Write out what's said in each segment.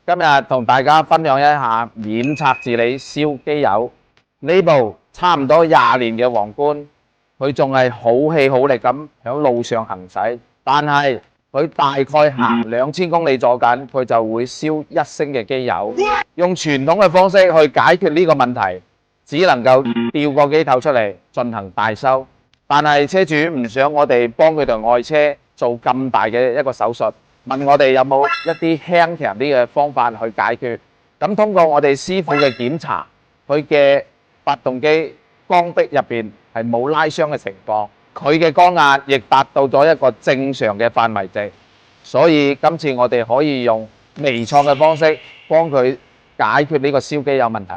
今日同大家分享一下免拆治理燒機油。呢部差唔多20年嘅皇冠，佢仲係好氣好力咁喺路上行駛，但係佢大概行2000公里左緊，佢就會燒1升嘅機油。用傳統嘅方式去解決呢個問題，只能夠調個機頭出嚟進行大修。但係車主唔想我哋幫佢台愛車做咁大嘅一個手術，問我哋有冇一啲輕強啲嘅方法去解決。咁通過我哋師傅嘅檢查，佢嘅發動機缸壁入邊係冇拉傷嘅情況，佢嘅缸壓亦達到咗一個正常嘅範圍值，所以今次我哋可以用微創嘅方式幫佢解決呢個燒機油問題。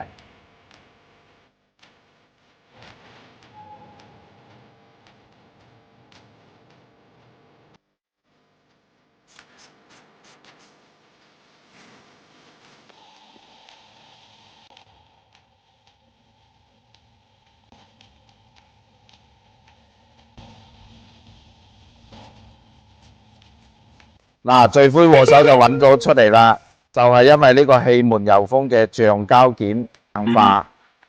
嗱，罪魁禍首就揾咗出嚟啦，就係因為呢個氣門油封嘅橡膠件硬化，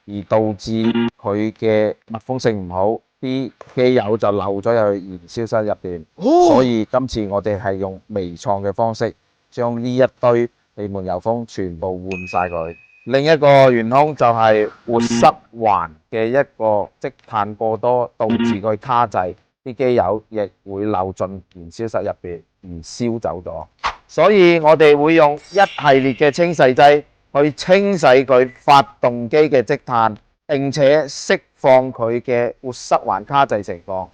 而導致佢嘅密封性唔好，啲機油就漏咗入去燃燒室入邊。所以今次我哋係用微創嘅方式，將呢一堆氣門油封全部換晒佢。另一個元兇就係活塞環嘅一個積碳過多，導致佢卡滯，啲機油亦會漏進燃燒室入邊而燒走咗。所以我哋會用一系列嘅清洗劑去清洗佢發動機嘅積碳，並且釋放佢嘅活塞環卡滯情況。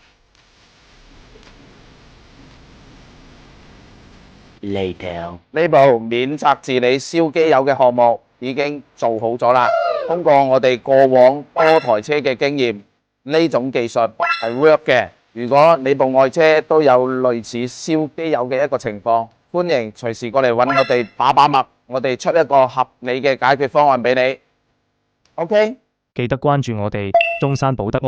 呢部免拆治理燒機油嘅項目已經做好咗啦。通過我哋過往多台車嘅經驗，呢種技術係 work 嘅。如果你部愛車都有類似燒機油嘅一個情況，歡迎隨時過嚟揾我哋把脈，我哋出一個合理嘅解決方案俾你。OK？記得關注我哋中山保德柯。